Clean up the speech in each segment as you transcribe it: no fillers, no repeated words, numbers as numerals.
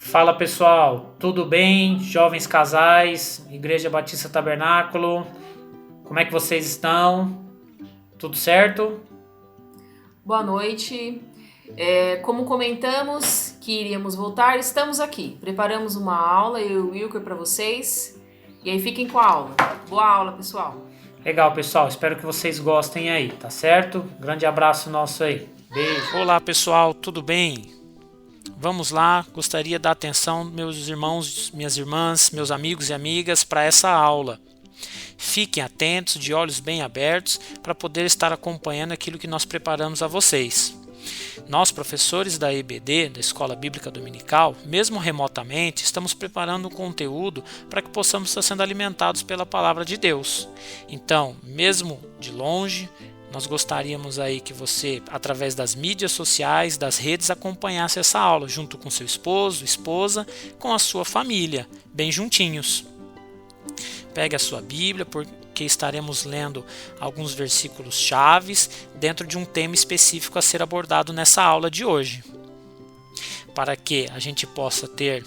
Fala pessoal, tudo bem? Jovens casais, Igreja Batista Tabernáculo, como é que vocês estão? Tudo certo? Boa noite. Como comentamos que iríamos voltar, estamos aqui. Preparamos uma aula, eu e o Wilker, para vocês. E aí fiquem com a aula. Boa aula, pessoal. Legal pessoal, espero que vocês gostem aí, tá certo? Grande abraço nosso aí, beijo. Olá pessoal, tudo bem? Vamos lá, gostaria da atenção meus irmãos, minhas irmãs, meus amigos e amigas para essa aula. Fiquem atentos, de olhos bem abertos, para poder estar acompanhando aquilo que nós preparamos a vocês. Nós, professores da EBD, da Escola Bíblica Dominical, mesmo remotamente, estamos preparando um conteúdo para que possamos estar sendo alimentados pela Palavra de Deus. Então, mesmo de longe, nós gostaríamos aí que você, através das mídias sociais, das redes, acompanhasse essa aula junto com seu esposo, esposa, com a sua família, bem juntinhos. Pegue a sua Bíblia, porque estaremos lendo alguns versículos chaves dentro de um tema específico a ser abordado nessa aula de hoje, para que a gente possa ter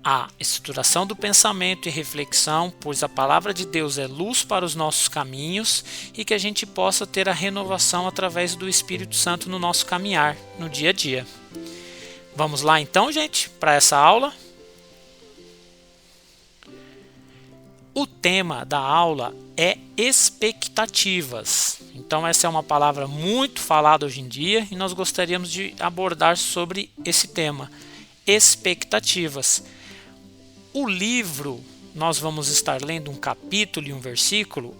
a estruturação do pensamento e reflexão, pois a palavra de Deus é luz para os nossos caminhos, e que a gente possa ter a renovação através do Espírito Santo no nosso caminhar, no dia a dia. Vamos lá então, gente, para essa aula? O tema da aula é expectativas. Então essa é uma palavra muito falada hoje em dia e nós gostaríamos de abordar sobre esse tema, expectativas. O livro, nós vamos estar lendo um capítulo e um versículo,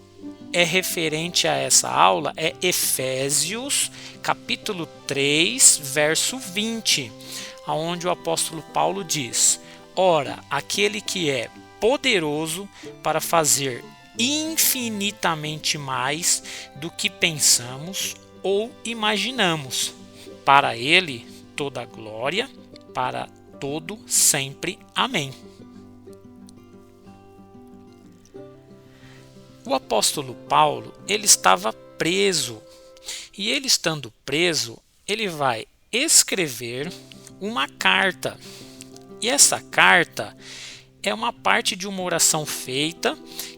é referente a essa aula, é Efésios, capítulo 3, verso 20, onde o apóstolo Paulo diz: Ora, aquele que é poderoso para fazer infinitamente mais do que pensamos ou imaginamos. Para ele toda a glória, para todo sempre. Amém. O apóstolo Paulo, ele estava preso, e ele estando preso, ele vai escrever uma carta. E essa carta é uma parte de uma oração feita,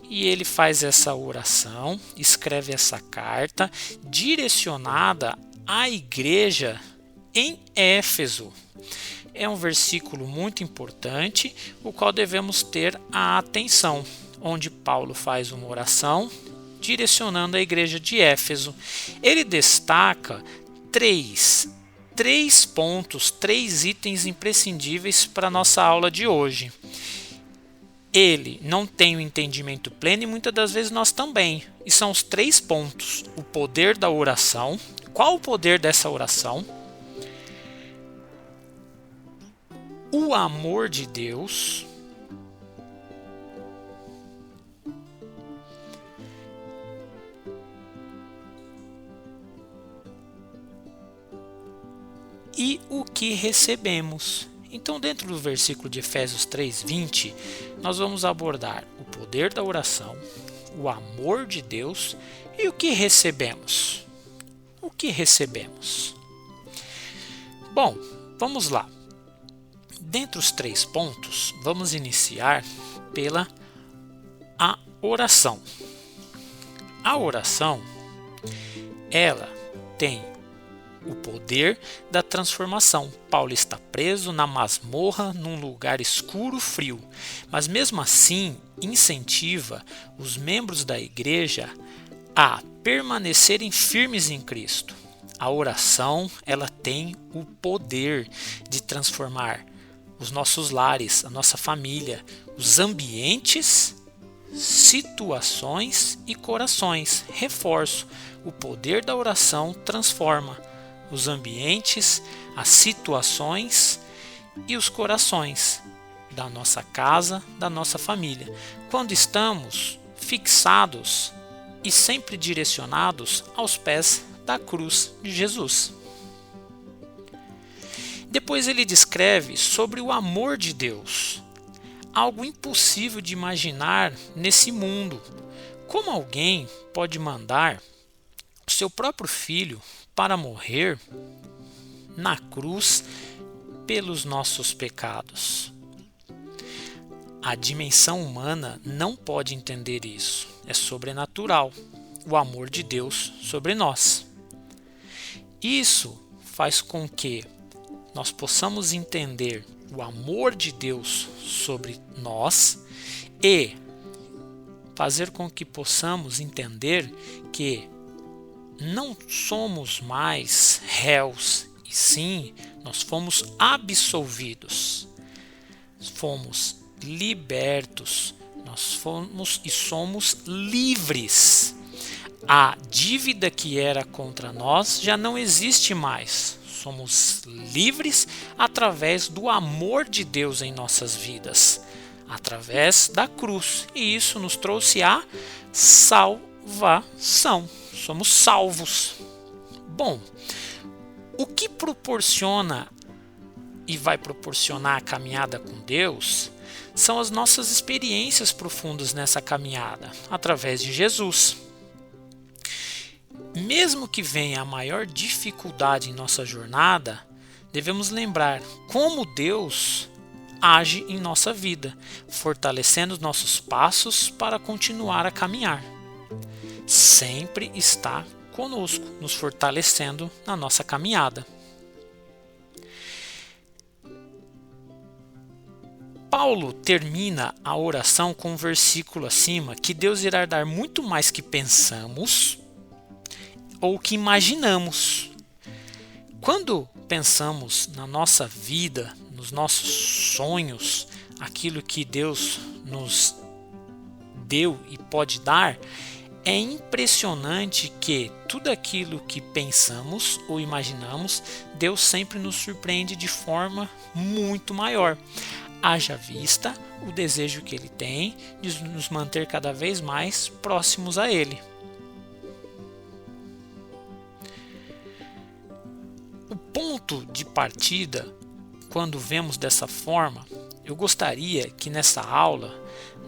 e ele faz essa oração, escreve essa carta direcionada à igreja em Éfeso. É um versículo muito importante, o qual devemos ter a atenção, onde Paulo faz uma oração direcionando à igreja de Éfeso. Ele destaca três pontos, três itens imprescindíveis para a nossa aula de hoje. Ele não tem o entendimento pleno e muitas das vezes nós também. E são os 3 pontos. O poder da oração. Qual o poder dessa oração? O amor de Deus. E o que recebemos. Então, dentro do versículo de Efésios 3:20, nós vamos abordar o poder da oração, o amor de Deus e o que recebemos. O que recebemos? Bom, vamos lá. Dentre os 3 pontos, vamos iniciar pela a oração. A oração, ela tem o poder da transformação. Paulo está preso na masmorra, num lugar escuro, frio, mas mesmo assim incentiva os membros da igreja a permanecerem firmes em Cristo. A oração, ela tem o poder de transformar os nossos lares, a nossa família, os ambientes, situações e corações. Reforço, o poder da oração transforma os ambientes, as situações e os corações da nossa casa, da nossa família. Quando estamos fixados e sempre direcionados aos pés da cruz de Jesus. Depois ele descreve sobre o amor de Deus, algo impossível de imaginar nesse mundo. Como alguém pode mandar o seu próprio filho para morrer na cruz pelos nossos pecados. A dimensão humana não pode entender isso. É sobrenatural, o amor de Deus sobre nós. Isso faz com que nós possamos entender o amor de Deus sobre nós e fazer com que possamos entender que não somos mais réus, e sim, nós fomos absolvidos, fomos libertos, nós fomos e somos livres. A dívida que era contra nós já não existe mais. Somos livres através do amor de Deus em nossas vidas, através da cruz. E isso nos trouxe a salvação. Somos salvos. Bom, o que proporciona e vai proporcionar a caminhada com Deus são as nossas experiências profundas nessa caminhada, através de Jesus. Mesmo que venha a maior dificuldade em nossa jornada, devemos lembrar como Deus age em nossa vida, fortalecendo os nossos passos para continuar a caminhar. Sempre está conosco, nos fortalecendo na nossa caminhada. Paulo termina a oração com um versículo acima, que Deus irá dar muito mais que pensamos ou que imaginamos. Quando pensamos na nossa vida, nos nossos sonhos, aquilo que Deus nos deu e pode dar, é impressionante que tudo aquilo que pensamos ou imaginamos, Deus sempre nos surpreende de forma muito maior. Haja vista o desejo que Ele tem de nos manter cada vez mais próximos a Ele. O ponto de partida, quando vemos dessa forma, eu gostaria que nessa aula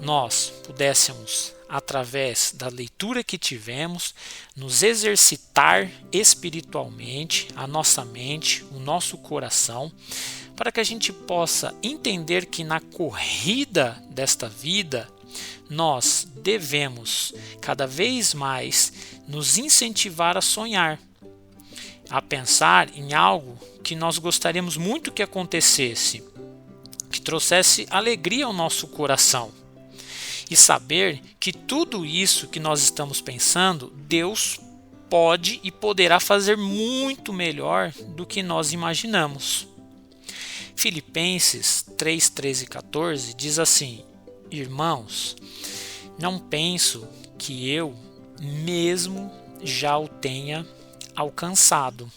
nós pudéssemos, através da leitura que tivemos, nos exercitar espiritualmente a nossa mente, o nosso coração, para que a gente possa entender que na corrida desta vida nós devemos cada vez mais nos incentivar a sonhar, a pensar em algo que nós gostaríamos muito que acontecesse, que trouxesse alegria ao nosso coração. E saber que tudo isso que nós estamos pensando, Deus pode e poderá fazer muito melhor do que nós imaginamos. Filipenses 3, 13 e 14 diz assim: Irmãos, não penso que eu mesmo já o tenha alcançado,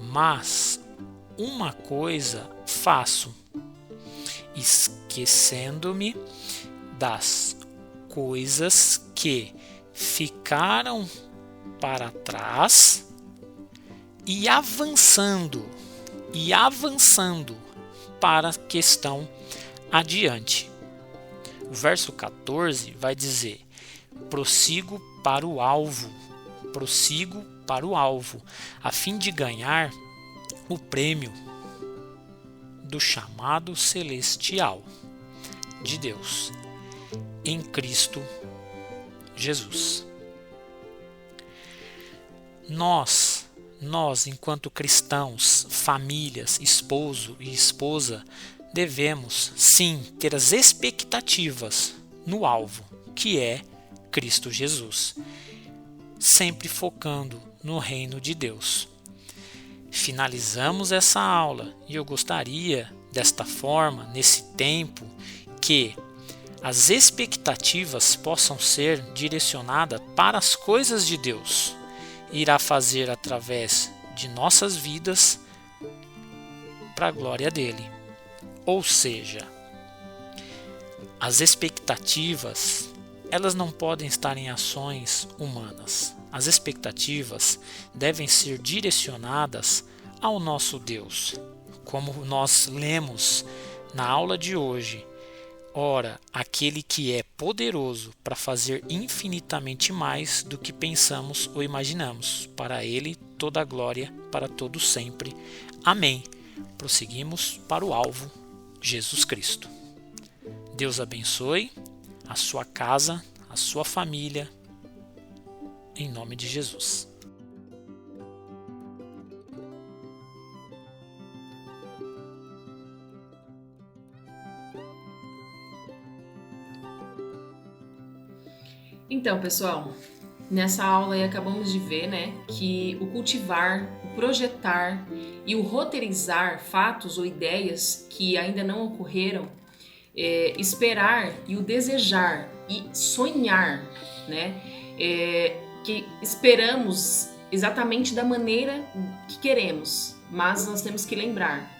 mas uma coisa faço, esquecendo-me das coisas que ficaram para trás e avançando para a questão adiante. O verso 14 vai dizer: prossigo para o alvo, a fim de ganhar o prêmio do chamado celestial de Deus em Cristo Jesus. Nós, enquanto cristãos, famílias, esposo e esposa, devemos sim ter as expectativas no alvo, que é Cristo Jesus, sempre focando no reino de Deus. Finalizamos essa aula e eu gostaria, desta forma, nesse tempo, que as expectativas possam ser direcionadas para as coisas de Deus. Irá fazer através de nossas vidas para a glória dele. Ou seja, as expectativas, elas não podem estar em ações humanas. As expectativas devem ser direcionadas ao nosso Deus. Como nós lemos na aula de hoje, ora, aquele que é poderoso para fazer infinitamente mais do que pensamos ou imaginamos. Para ele toda a glória, para todo sempre. Amém. prosseguimos para o alvo, Jesus Cristo. Deus abençoe a sua casa, a sua família, em nome de Jesus. Então, pessoal, nessa aula aí acabamos de ver, né, que o cultivar, o projetar e o roteirizar fatos ou ideias que ainda não ocorreram, esperar e o desejar e sonhar, né, que esperamos exatamente da maneira que queremos, mas nós temos que lembrar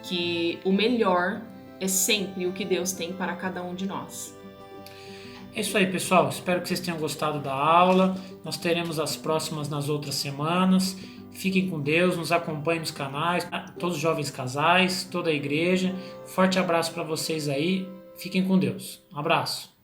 que o melhor é sempre o que Deus tem para cada um de nós. É isso aí, pessoal. Espero que vocês tenham gostado da aula. Nós teremos as próximas nas outras semanas. Fiquem com Deus, nos acompanhem nos canais, todos os jovens casais, toda a igreja. Forte abraço para vocês aí. Fiquem com Deus. Um abraço.